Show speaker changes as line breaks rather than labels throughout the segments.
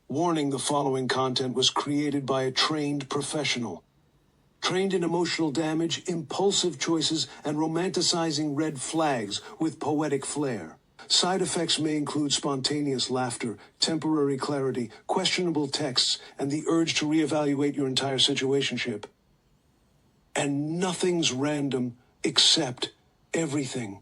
Warning: the following content was created by a trained professional. Trained in emotional damage, impulsive choices, and romanticizing red flags with poetic flair. Side effects may include spontaneous laughter, temporary clarity, questionable texts, and the urge to reevaluate your entire situationship. And nothing's random except everything.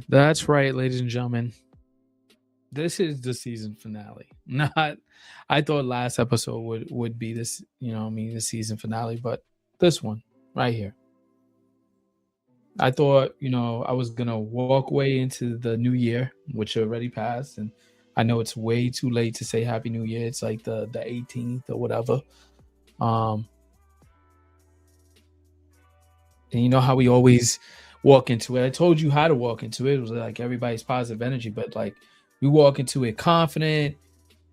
That's right, ladies and gentlemen. This is the season finale. Not, I thought last episode would be this, the season finale, but this one right here. I thought, I was gonna walk away into the new year, which already passed, and I know it's way too late to say Happy New Year. It's like the 18th or whatever. And you know how we always walk into it. I told you how to walk into it. It was like everybody's positive energy, but like we walk into it confident,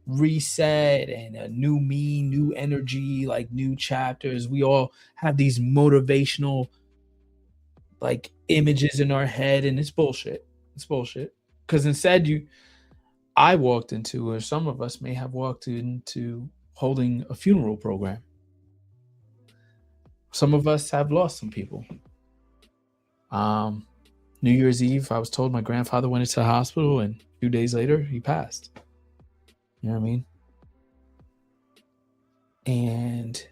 reset, and a new me, new energy, like new chapters. We all have these motivational like images in our head, and it's bullshit. It's bullshit. Because instead I walked into, or some of us may have walked into, holding a funeral program. Some of us have lost some people. New Year's Eve, I was told my grandfather went into the hospital, and a few days later, he passed. You know what I mean? And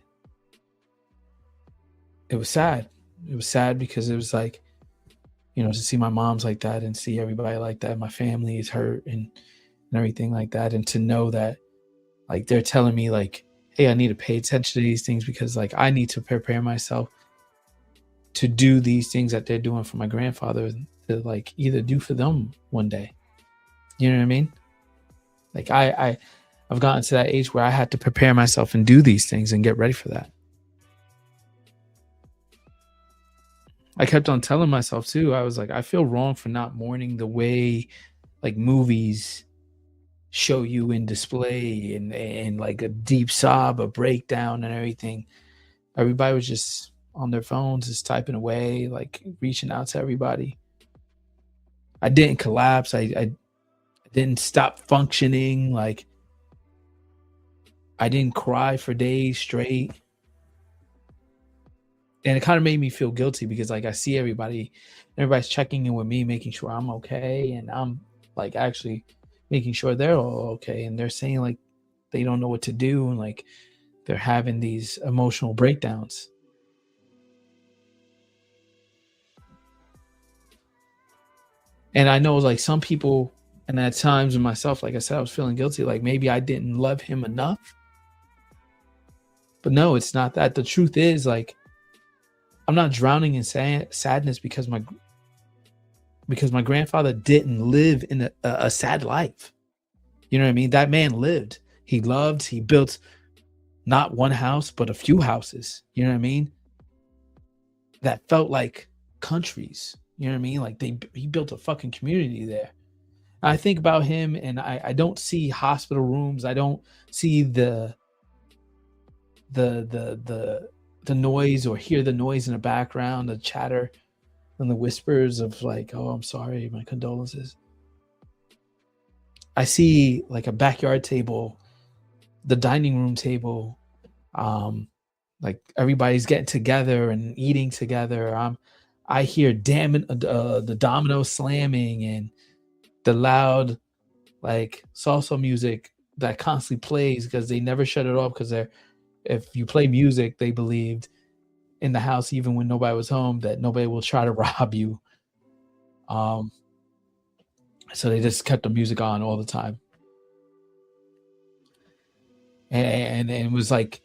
it was sad. It was sad because it was like, to see my mom's like that and see everybody like that, my family is hurt and everything like that. And to know that, like, they're telling me, like, hey, I need to pay attention to these things because, like, I need to prepare myself to do these things that they're doing for my grandfather to, like, either do for them one day. You know what I mean? Like, I've gotten to that age where I had to prepare myself and do these things and get ready for that. I kept on telling myself, too, I was like, I feel wrong for not mourning the way, like, movies show you in display and like a deep sob, a breakdown and everything. Everybody was just on their phones, just typing away, like reaching out to everybody. I didn't collapse. I didn't stop functioning. Like, I didn't cry for days straight. And it kind of made me feel guilty because, like, I see everybody's checking in with me, making sure I'm okay. And I'm like actually making sure they're all okay. And they're saying like they don't know what to do. And like they're having these emotional breakdowns. And I know like some people, and at times with myself, like I said, I was feeling guilty. Like maybe I didn't love him enough. But no, it's not that. The truth is, like, I'm not drowning in sadness because my grandfather didn't live in a sad life. You know what I mean? That man lived. He loved. He built not one house, but a few houses. You know what I mean? That felt like countries. You know what I mean? Like he built a fucking community there. I think about him, and I don't see hospital rooms. I don't see the noise or hear the noise in the background, the chatter and the whispers of like, oh, I'm sorry, my condolences. I see like a backyard table, the dining room table, like everybody's getting together and eating together. I hear the domino slamming and the loud like salsa music that constantly plays because they never shut it off because if you play music, they believed in the house, even when nobody was home, that nobody will try to rob you. So they just kept the music on all the time. And it was like,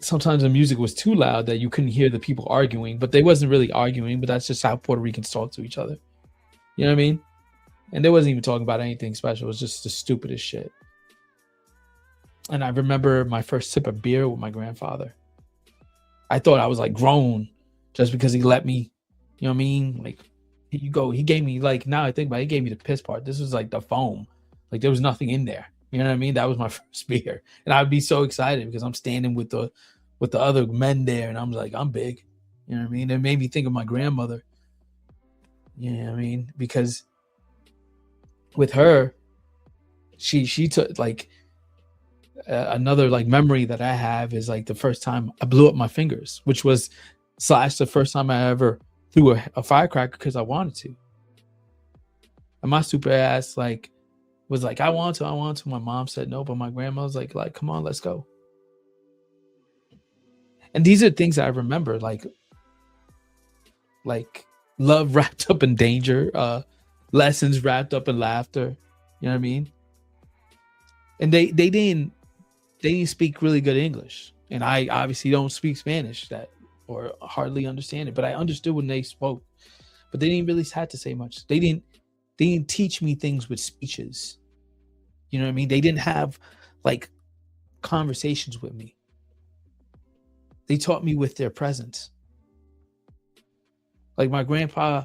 sometimes the music was too loud that you couldn't hear the people arguing, but they wasn't really arguing, but that's just how Puerto Ricans talk to each other. You know what I mean? And they wasn't even talking about anything special. It was just the stupidest shit. And I remember my first sip of beer with my grandfather. I thought I was like grown just because he let me, you know what I mean? Like, here you go. He gave me, like, now I think about it, he gave me the piss part. This was like the foam. Like, there was nothing in there. You know what I mean? That was my first beer. And I'd be so excited because I'm standing with the other men there, and I'm like, I'm big. You know what I mean? It made me think of my grandmother. You know what I mean? Because with her, she took like another like memory that I have is like the first time I blew up my fingers, which was / the first time I ever threw a firecracker because I wanted to. And my stupid ass like was like, I want to. My mom said no, but my grandma was like, come on, let's go. And these are things that I remember, like love wrapped up in danger, lessons wrapped up in laughter. You know what I mean? And they didn't speak really good English, and I obviously don't speak Spanish that or hardly understand it, but I understood when they spoke. But they didn't really have to say much. They didn't teach me things with speeches. You know what I mean? They didn't have like conversations with me. They taught me with their presence. Like my grandpa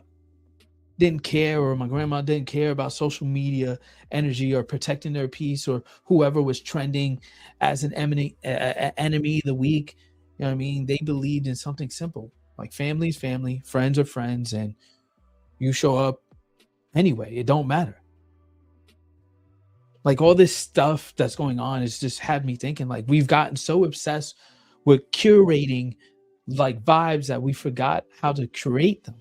didn't care, or my grandma didn't care about social media energy or protecting their peace or whoever was trending as an enemy of the week. You know what I mean? They believed in something simple, like family is family, friends are friends, and you show up anyway. It don't matter. Like all this stuff that's going on has just had me thinking, like, we've gotten so obsessed with curating like vibes that we forgot how to create them.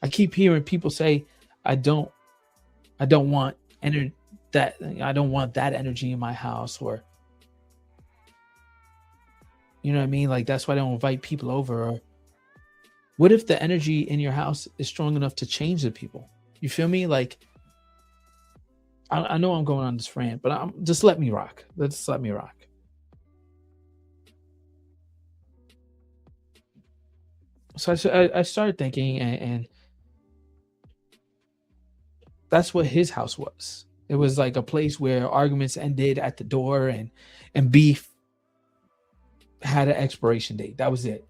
I keep hearing people say, I don't want I don't want that energy in my house, or you know what I mean? Like that's why I don't invite people over. Or what if the energy in your house is strong enough to change the people? You feel me? Like I know I'm going on this rant, but just let me rock. Let's let me rock. So I started thinking, and that's what his house was. It was like a place where arguments ended at the door, and beef had an expiration date. That was it.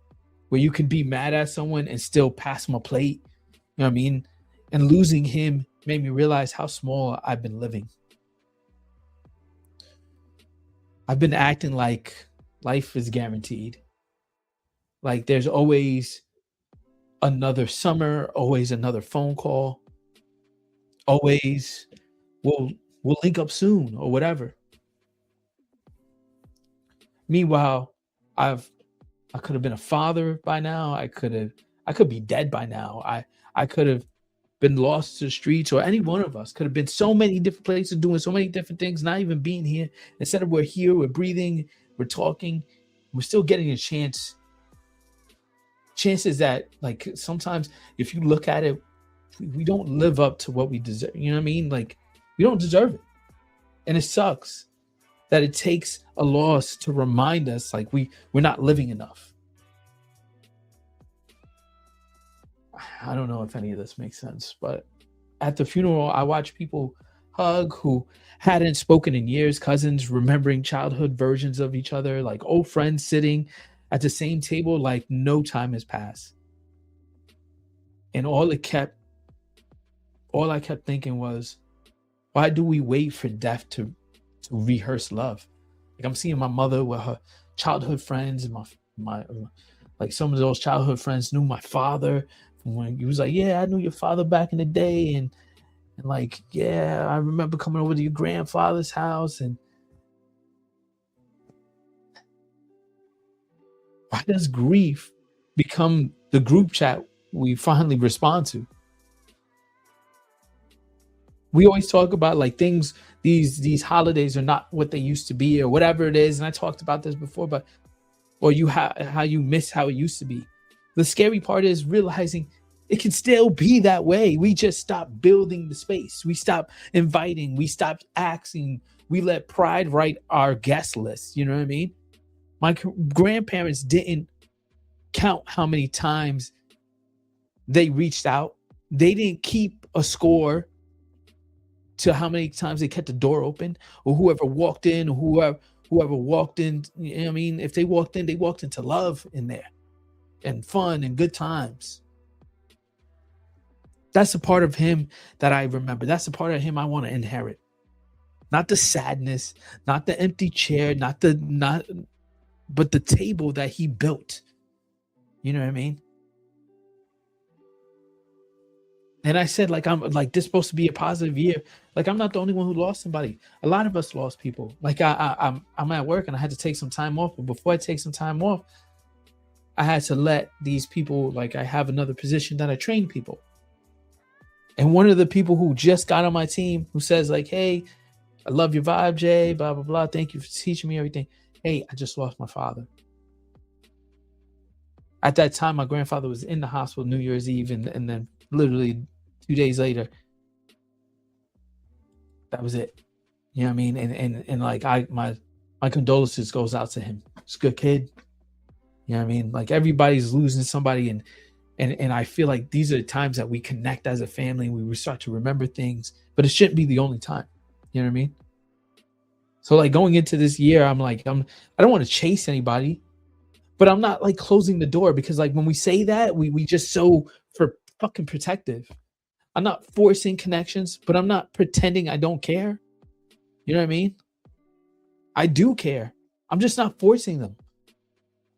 Where you could be mad at someone and still pass them a plate. You know what I mean? And losing him made me realize how small I've been living. I've been acting like life is guaranteed. Like there's always another summer, always another phone call, always we'll link up soon or whatever. Meanwhile, I could have been a father by now. I could be dead by now. I could have been lost to the streets, or any one of us could have been so many different places doing so many different things, not even being here. Instead of we're here, we're breathing, we're talking, we're still getting a chance. Chances that, like, sometimes if you look at it, we don't live up to what we deserve. You know what I mean? Like, we don't deserve it. And it sucks that it takes a loss to remind us like we're not living enough. I don't know if any of this makes sense, but at the funeral, I watched people hug who hadn't spoken in years, cousins remembering childhood versions of each other, like old friends sitting at the same table like no time has passed. And all I kept thinking was, why do we wait for death to rehearse love? Like I'm seeing my mother with her childhood friends, and my like some of those childhood friends knew my father from when he was like, yeah, I knew your father back in the day, and like, yeah, I remember coming over to your grandfather's house. And why does grief become the group chat we finally respond to? We always talk about like things, these holidays are not what they used to be or whatever it is. And I talked about this before, but or how you miss how it used to be. The scary part is realizing it can still be that way. We just stop building the space. We stop inviting. We stop asking. We let pride write our guest list. You know what I mean? My grandparents didn't count how many times they reached out. They didn't keep a score. to how many times they kept the door open, or whoever walked in, or whoever walked in. You know what I mean? If they walked in, they walked into love in there and fun and good times. That's a part of him that I remember. That's a part of him I want to inherit. Not the sadness, not the empty chair, but the table that he built. You know what I mean? And I said, like, I'm like, this is supposed to be a positive year. Like, I'm not the only one who lost somebody. A lot of us lost people. Like, I'm at work and I had to take some time off. But before I take some time off, I had to let these people, like, I have another position that I train people. And one of the people who just got on my team, who says, like, hey, I love your vibe, Jay, blah, blah, blah. Thank you for teaching me everything. Hey, I just lost my father. At that time, my grandfather was in the hospital New Year's Eve, and then literally 2 days later, that was it. You know what I mean? And like, my condolences goes out to him. He's a good kid. You know what I mean? Like, everybody's losing somebody, and I feel like these are the times that we connect as a family, and we start to remember things, but it shouldn't be the only time. You know what I mean? So, like, going into this year, I don't want to chase anybody, but I'm not like closing the door, because like when we say that, we just so for fucking protective. I'm not forcing connections, but I'm not pretending I don't care. You know what I mean? I do care. I'm just not forcing them.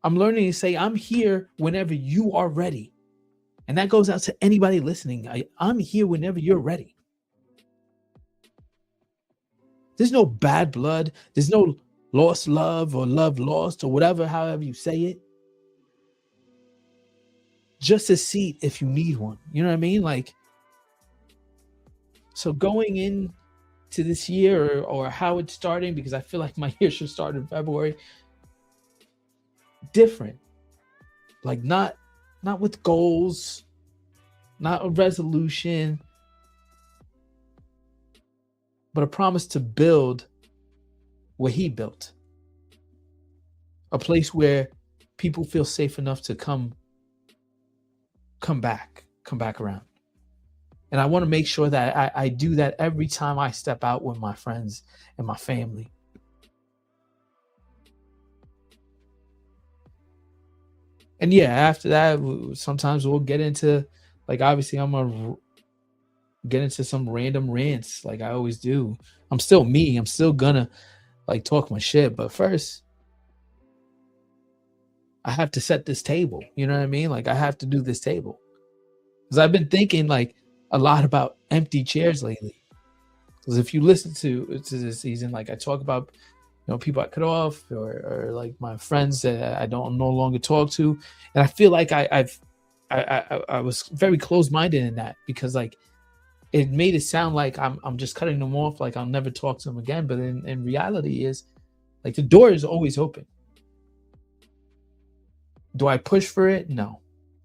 I'm learning to say, I'm here whenever you are ready. And that goes out to anybody listening. I'm here whenever you're ready. There's no bad blood. There's no lost love or love lost or whatever, however you say it. Just a seat if you need one. You know what I mean? Like, so going in to this year, or how it's starting, because I feel like my year should start in February, different. Like, not with goals, not a resolution, but a promise to build what he built. A place where people feel safe enough to come back around. And I want to make sure that I do that every time I step out with my friends and my family. And yeah, after that, sometimes we'll get into, like, obviously I'm going to get into some random rants like I always do. I'm still me. I'm still gonna like talk my shit. But first, I have to set this table. You know what I mean? Like, I have to do this table. Because I've been thinking like a lot about empty chairs lately. Because if you listen to this season, like I talk about, you know, people I cut off, or like my friends that I don't no longer talk to. And I feel like I was very close-minded in that, because like it made it sound like I'm just cutting them off, like I'll never talk to them again. But in reality is, like, the door is always open. Do I push for it? No.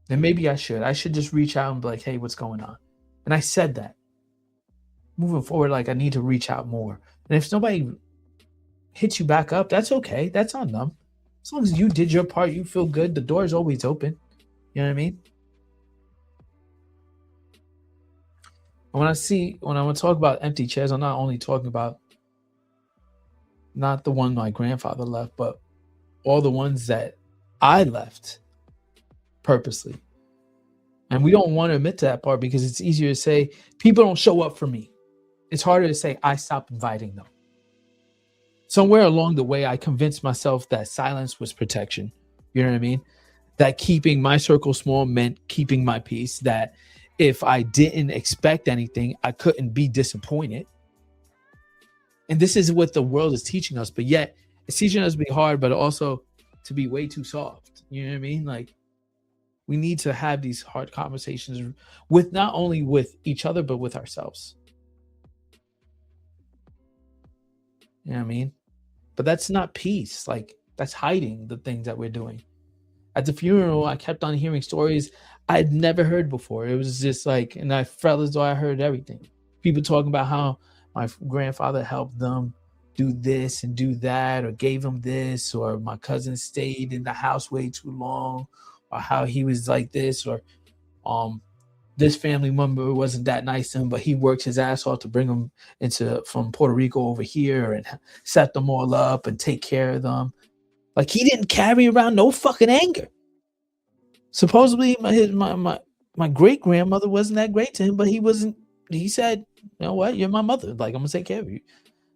Then maybe I should. I should just reach out and be like, hey, what's going on? And I said that. Moving forward, like, I need to reach out more. And if somebody hits you back up, that's okay. That's on them. As long as you did your part, you feel good, the door is always open. You know what I mean? When I want to talk about empty chairs, I'm not only talking about not the one my grandfather left, but all the ones that I left purposely. And we don't want to admit to that part, because it's easier to say people don't show up for me. It's harder to say I stopped inviting them. Somewhere along the way, I convinced myself that silence was protection. You know what I mean? That keeping my circle small meant keeping my peace. That if I didn't expect anything, I couldn't be disappointed. And this is what the world is teaching us. But yet, it's teaching us to be hard, but also to be way too soft. You know what I mean? Like, we need to have these hard conversations with not only with each other, but with ourselves. You know what I mean? But that's not peace. Like, that's hiding the things that we're doing. At the funeral, I kept on hearing stories I'd never heard before. It was just like, and I felt as though I heard everything. People talking about how my grandfather helped them do this and do that, or gave them this, or my cousin stayed in the house way too long, or how he was like this, or this family member wasn't that nice to him, but he worked his ass off to bring them from Puerto Rico over here and set them all up and take care of them. Like, he didn't carry around no fucking anger. Supposedly my great grandmother wasn't that great to him, but he said, you know what, you're my mother, like, I'm gonna take care of you.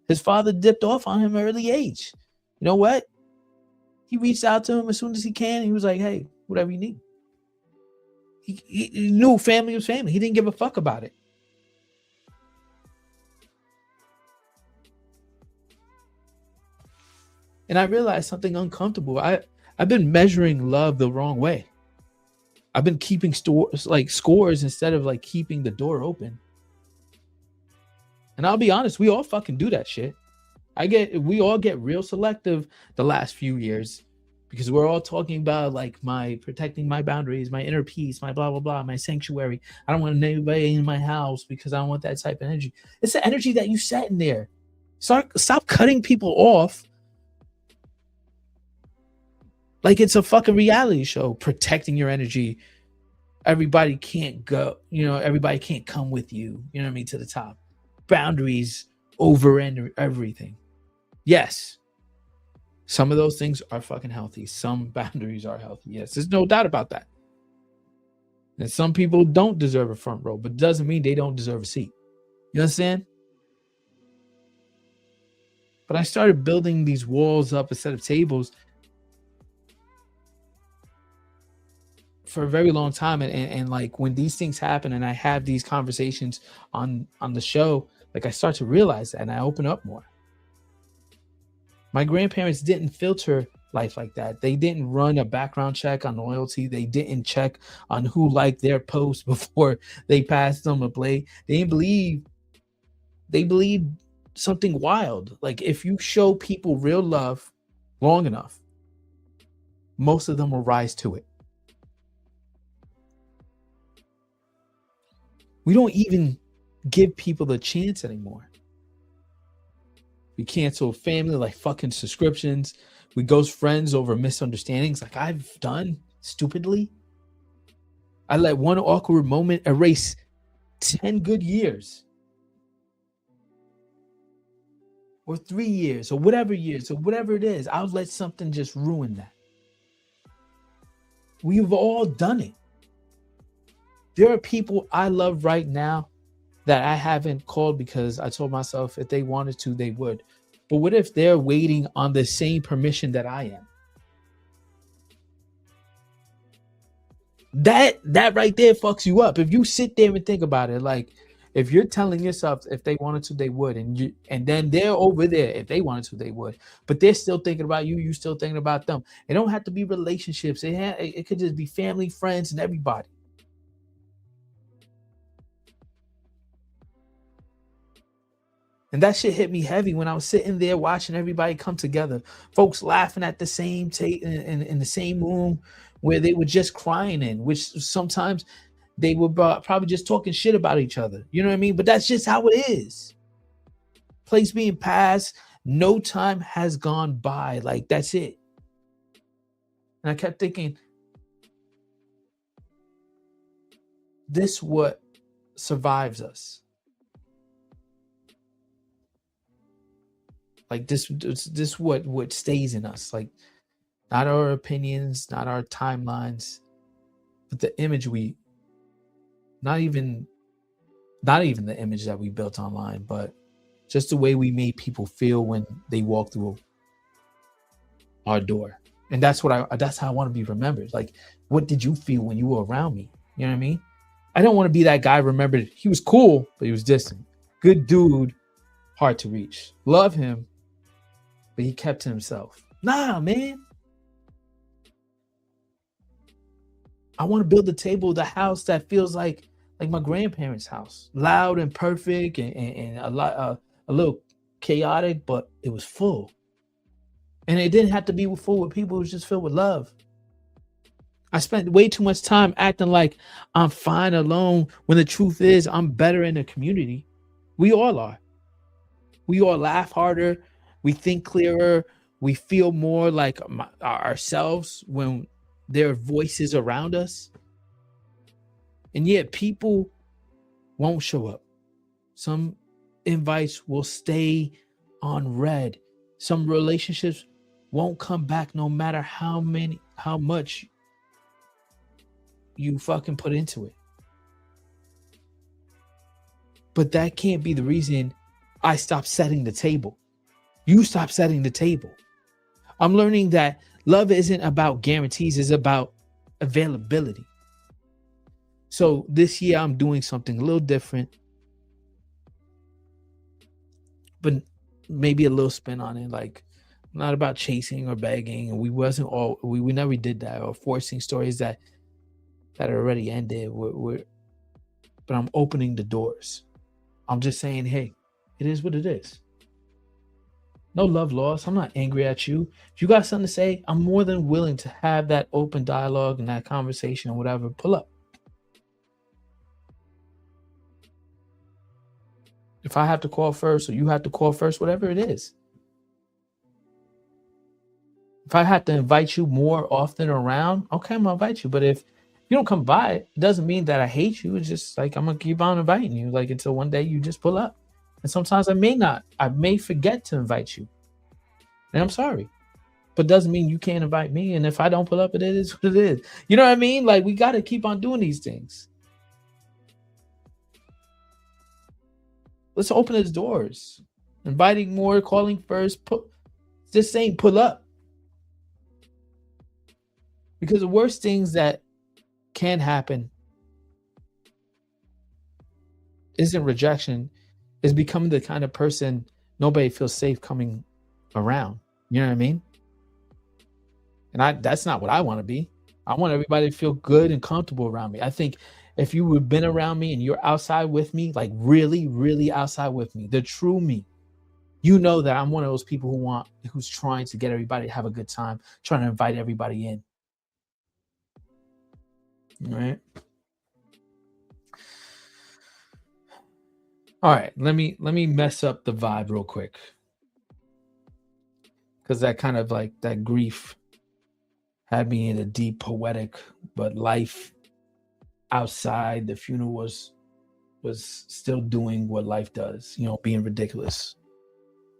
His father dipped off on him early age. You know what? He reached out to him as soon as he can. He was like, hey, whatever you need. He knew family was family. He didn't give a fuck about it. And I realized something uncomfortable. I've been measuring love the wrong way. I've been keeping scores instead of like keeping the door open. And I'll be honest, we all fucking do that shit. We all get real selective the last few years because we're all talking about like my protecting my boundaries, my inner peace, my blah, blah, blah, my sanctuary. I don't want anybody in my house because I don't want that type of energy. It's the energy that you set in there. Stop cutting people off like it's a fucking reality show, protecting your energy. Everybody can't go, everybody can't come with you, you know what I mean, to the top. Boundaries over everything. Yes, some of those things are fucking healthy. Some boundaries are healthy. Yes, there's no doubt about that. And some people don't deserve a front row, but doesn't mean they don't deserve a seat. You understand? But I started building these walls up instead of tables for a very long time. And like when these things happen and I have these conversations on the show, like I start to realize that and I open up more. My grandparents didn't filter life like that. They didn't run a background check on loyalty. They didn't check on who liked their post before they passed them a play. They believed something wild. Like if you show people real love long enough, most of them will rise to it. We don't even give people the chance anymore. We cancel family like fucking subscriptions. We ghost friends over misunderstandings like I've done stupidly. I let one awkward moment erase 10 good years. Or 3 years, or whatever it is. I'll let something just ruin that. We've all done it. There are people I love right now that I haven't called because I told myself if they wanted to, they would. But what if they're waiting on the same permission that I am? That right there fucks you up. If you sit there and think about it, like if you're telling yourself if they wanted to, they would, and then they're over there, if they wanted to, they would, but they're still thinking about you, you still thinking about them. It don't have to be relationships. It could just be family, friends, and everybody. And that shit hit me heavy when I was sitting there watching everybody come together. Folks laughing at the same in the same room where they were just crying in, which sometimes they were probably just talking shit about each other. You know what I mean? But that's just how it is. Place being passed, no time has gone by. Like, that's it. And I kept thinking, this what survives us. Like this what stays in us. Like not our opinions, not our timelines, but the image not even the image that we built online, but just the way we made people feel when they walked through our door. And that's how I want to be remembered. Like, what did you feel when you were around me? You know what I mean? I don't want to be that guy remembered. He was cool, but he was distant. Good dude, hard to reach. Love him, but he kept to himself. Nah, man. I want to build the house that feels like my grandparents' house. Loud and perfect and a little chaotic, but it was full. And it didn't have to be full with people. It was just filled with love. I spent way too much time acting like I'm fine alone when the truth is I'm better in the community. We all are. We all laugh harder. We think clearer. We feel more like ourselves when there are voices around us. And yet people won't show up. Some invites will stay on red. Some relationships won't come back no matter how much you fucking put into it. But that can't be the reason I stop setting the table. You stop setting the table. I'm learning that love isn't about guarantees, it's about availability. So this year I'm doing something a little different, but maybe a little spin on it. Like, not about chasing or begging. And we never did that, or forcing stories that already ended. But I'm opening the doors. I'm just saying, hey, it is what it is. No love lost. I'm not angry at you. If you got something to say, I'm more than willing to have that open dialogue and that conversation or whatever. Pull up. If I have to call first or you have to call first, whatever it is. If I have to invite you more often around, okay, I'm going to invite you. But if you don't come by, it doesn't mean that I hate you. It's just like, I'm going to keep on inviting you, like, until one day you just pull up. And sometimes I may forget to invite you. And I'm sorry. But doesn't mean you can't invite me. And if I don't pull up, it is what it is. You know what I mean? Like, we got to keep on doing these things. Let's open those doors. Inviting more, calling first. Just saying pull up. Because the worst things that can happen isn't rejection, is becoming the kind of person nobody feels safe coming around. You know what I mean? And that's not what I want to be. I want everybody to feel good and comfortable around me. I think if you have been around me and you're outside with me, like really, really outside with me, the true me, you know that I'm one of those people who's trying to get everybody to have a good time, trying to invite everybody in. All right. Let me mess up the vibe real quick, because that kind of like that grief had me in a deep poetic, but life outside the funeral was still doing what life does, being ridiculous.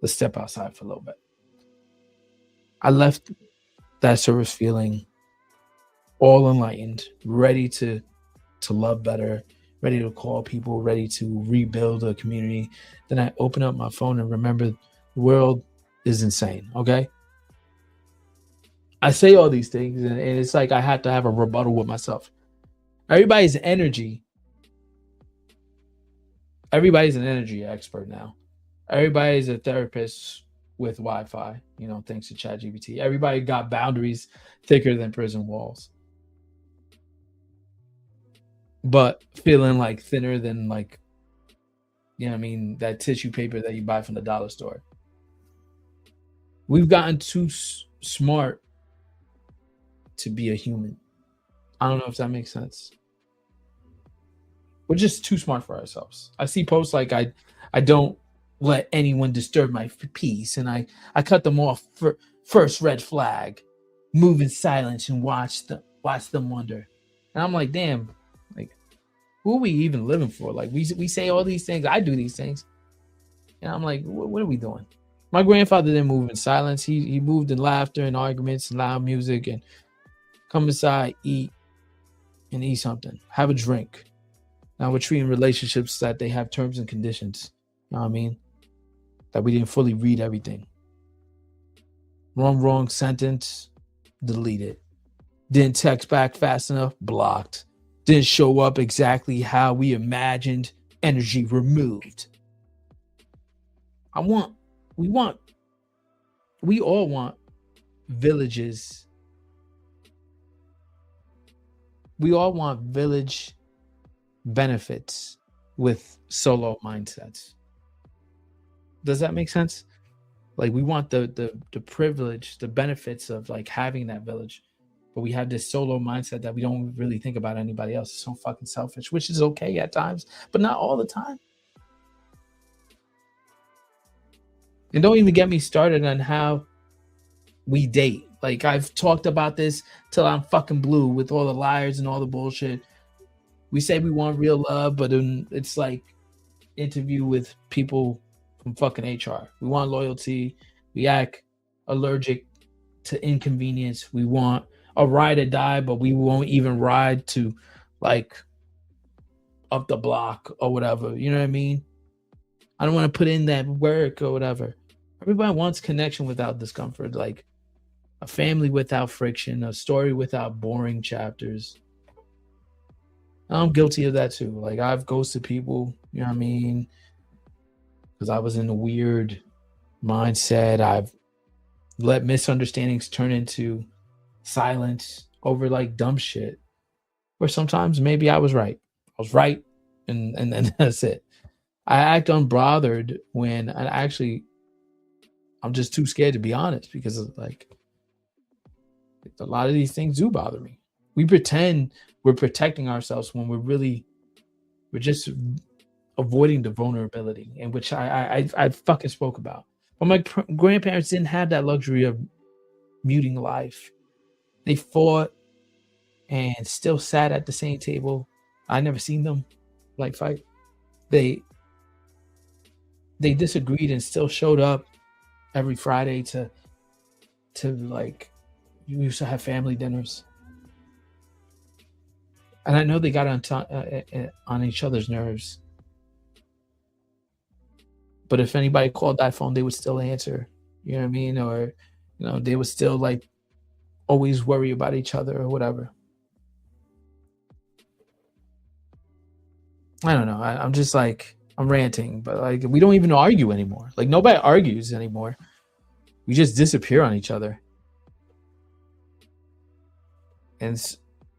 Let's step outside for a little bit. I left that service feeling all enlightened, ready to love better, ready to call people, ready to rebuild a community. Then I open up my phone and remember the world is insane, okay? I say all these things and it's like I had to have a rebuttal with myself. Everybody's an energy expert now. Everybody's a therapist with Wi-Fi, thanks to ChatGPT. Everybody got boundaries thicker than prison walls. But feeling like thinner than like, that tissue paper that you buy from the dollar store. We've gotten too smart to be a human. I don't know if that makes sense. We're just too smart for ourselves. I see posts like I don't let anyone disturb my peace, and I cut them off for first red flag, move in silence and watch them wonder. And I'm like, damn, like, who are we even living for? Like, we say all these things. I do these things. And I'm like, what are we doing? My grandfather didn't move in silence. He moved in laughter and arguments and loud music, and come inside, eat something, have a drink. Now we're treating relationships that they have terms and conditions. You know what I mean? That we didn't fully read everything. Wrong sentence, deleted. Didn't text back fast enough, blocked. Didn't show up exactly how we imagined, energy removed. We all want villages. We all want village benefits with solo mindsets. Does that make sense? Like, we want the privilege, the benefits of like having that village, but we have this solo mindset that we don't really think about anybody else. It's so fucking selfish, which is okay at times, but not all the time. And don't even get me started on how we date. Like, I've talked about this till I'm fucking blue with all the liars and all the bullshit. We say we want real love, but then it's like interview with people from fucking HR. We want loyalty. We act allergic to inconvenience. We want a ride or die, but we won't even ride to like up the block or whatever. You know what I mean? I don't want to put in that work or whatever. Everybody wants connection without discomfort, like a family without friction, a story without boring chapters. I'm guilty of that too. Like I've ghosted people, you know what I mean? Because I was in a weird mindset. I've let misunderstandings turn into silence over like dumb shit. Where sometimes maybe I was right. I was right, and that's it. I act unbothered when I'm just too scared to be honest because of, like, a lot of these things do bother me. We pretend we're protecting ourselves when we're just avoiding the vulnerability, in which I fucking spoke about. But my grandparents didn't have that luxury of muting life. They fought and still sat at the same table. I never seen them like fight. They disagreed and still showed up every Friday to like, we used to have family dinners. And I know they got on each other's nerves. But if anybody called that phone, they would still answer. You know what I mean? Or, they would still like always worry about each other or whatever. I don't know. I'm just like, I'm ranting, but like, we don't even argue anymore. Like nobody argues anymore. We just disappear on each other. And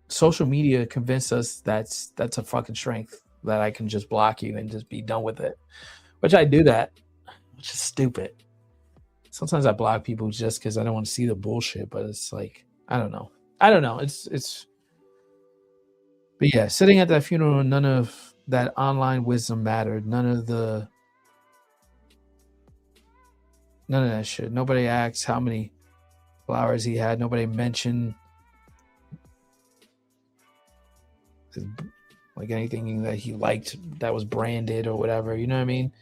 social media convinced us that's a fucking strength, that I can just block you and just be done with it. Which I do that, which is stupid. Sometimes I block people just because I don't want to see the bullshit, but it's like, I don't know. It's but yeah, sitting at that funeral, none of that online wisdom mattered. None of that shit. Nobody asked how many flowers he had. Nobody mentioned like anything that he liked that was branded or whatever. You know what I mean?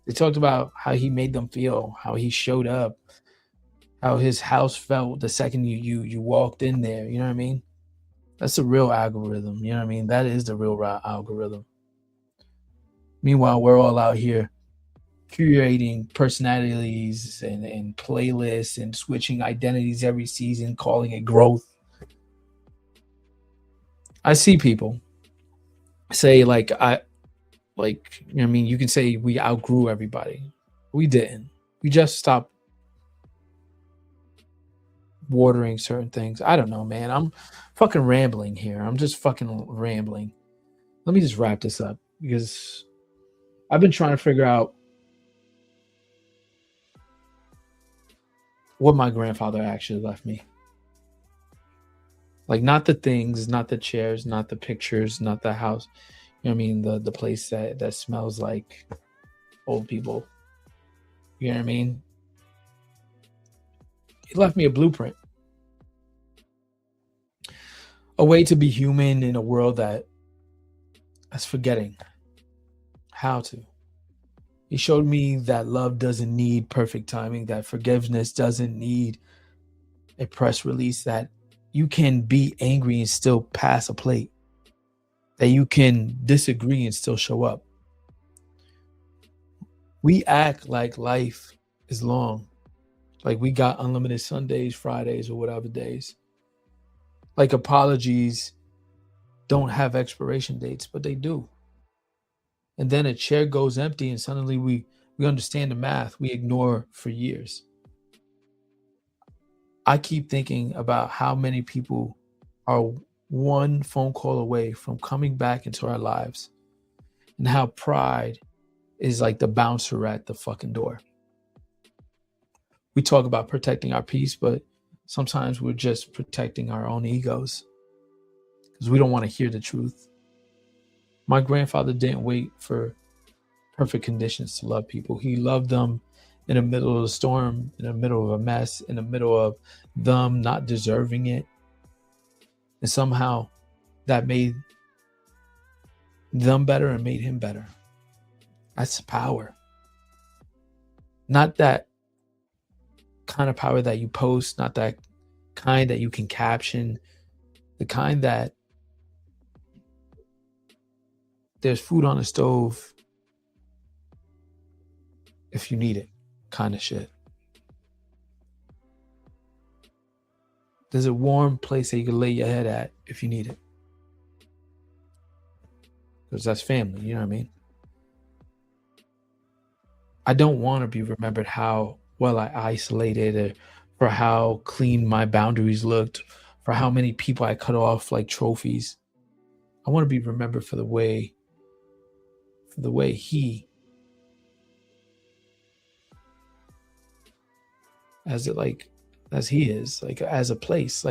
They talked about how he made them feel, how he showed up, how his house felt the second you walked in there. You know what I mean? That's the real algorithm. You know what I mean? That is the real algorithm. Meanwhile, we're all out here curating personalities and playlists and switching identities every season, calling it growth. I see people say like, you know what I mean? You can say we outgrew everybody. We didn't. We just stopped watering certain things. I don't know, man. I'm fucking rambling here. I'm just fucking rambling. Let me just wrap this up because I've been trying to figure out what my grandfather actually left me. Like, not the things, not the chairs, not the pictures, not the house. You know what I mean? The place that smells like old people. You know what I mean? He left me a blueprint. A way to be human in a world that's forgetting how to. He showed me that love doesn't need perfect timing, that forgiveness doesn't need a press release, that you can be angry and still pass a plate, that you can disagree and still show up. We act like life is long, like we got unlimited Sundays, Fridays, or whatever days. Like apologies don't have expiration dates, but they do. And then a chair goes empty and suddenly we understand the math we ignore for years. I keep thinking about how many people are one phone call away from coming back into our lives, and how pride is like the bouncer at the fucking door. We talk about protecting our peace, but sometimes we're just protecting our own egos because we don't want to hear the truth. My grandfather didn't wait for perfect conditions to love people. He loved them in the middle of the storm, in the middle of a mess, in the middle of them not deserving it. And somehow that made them better and made him better. That's power. Not that kind of power that you post, not that kind that you can caption, the kind that there's food on the stove if you need it kind of shit. There's a warm place that you can lay your head at if you need it. Because that's family, you know what I mean? I don't want to be remembered how well I isolated, or for how clean my boundaries looked, for how many people I cut off like trophies. I want to be remembered for the way he, as he is, like as a place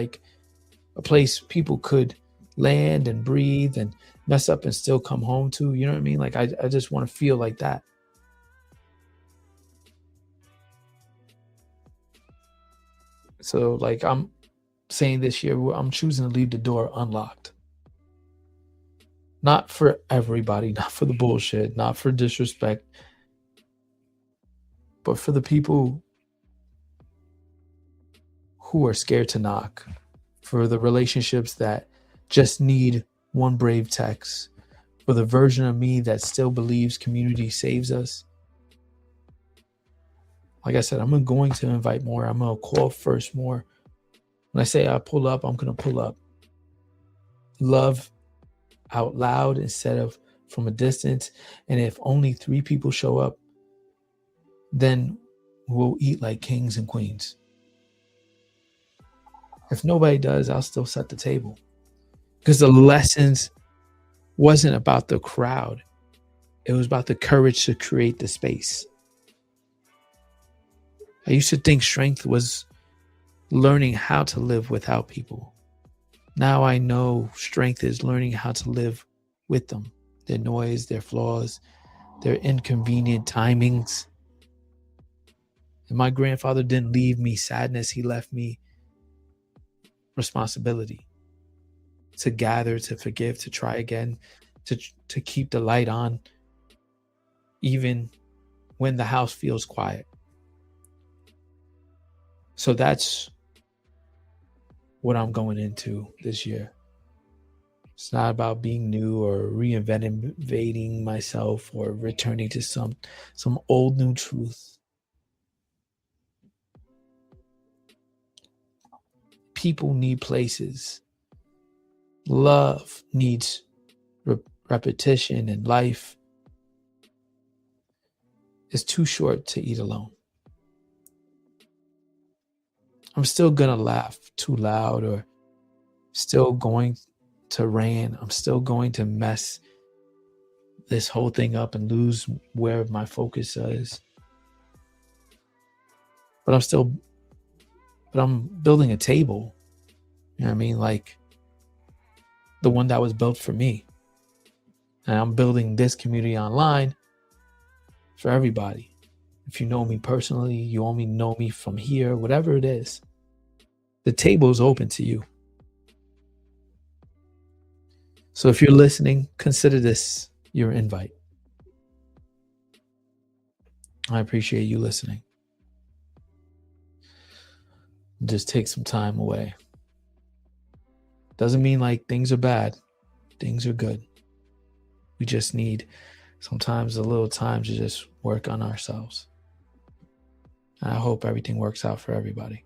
people could land and breathe and mess up and still come home to, you know what I mean? Like I just want to feel like that. So like I'm saying this year, I'm choosing to leave the door unlocked. Not for everybody, not for the bullshit, not for disrespect, but for the people who are scared to knock, for the relationships that just need one brave text, for the version of me that still believes community saves us. Like I said, I'm going to invite more. I'm going to call first more. When I say I pull up, I'm going to pull up. Love out loud instead of from a distance. And if only 3 people show up, then we'll eat like kings and queens. If nobody does, I'll still set the table. Because the lessons wasn't about the crowd. It was about the courage to create the space. I used to think strength was learning how to live without people. Now I know strength is learning how to live with them, their noise, their flaws, their inconvenient timings. And my grandfather didn't leave me sadness. He left me responsibility to gather, to forgive, to try again, to keep the light on, even when the house feels quiet. So that's what I'm going into this year. It's not about being new or reinventing myself or returning to some old new truth. People need places. Love needs repetition, and life is too short to eat alone. I'm still gonna laugh too loud, or still going to rant. I'm still going to mess this whole thing up and lose where my focus is. But I'm building a table. You know what I mean? Like the one that was built for me. And I'm building this community online for everybody. If you know me personally, you only know me from here, whatever it is, the table is open to you. So if you're listening, consider this your invite. I appreciate you listening. Just take some time away. Doesn't mean like things are bad. Things are good. We just need sometimes a little time to just work on ourselves. And I hope everything works out for everybody.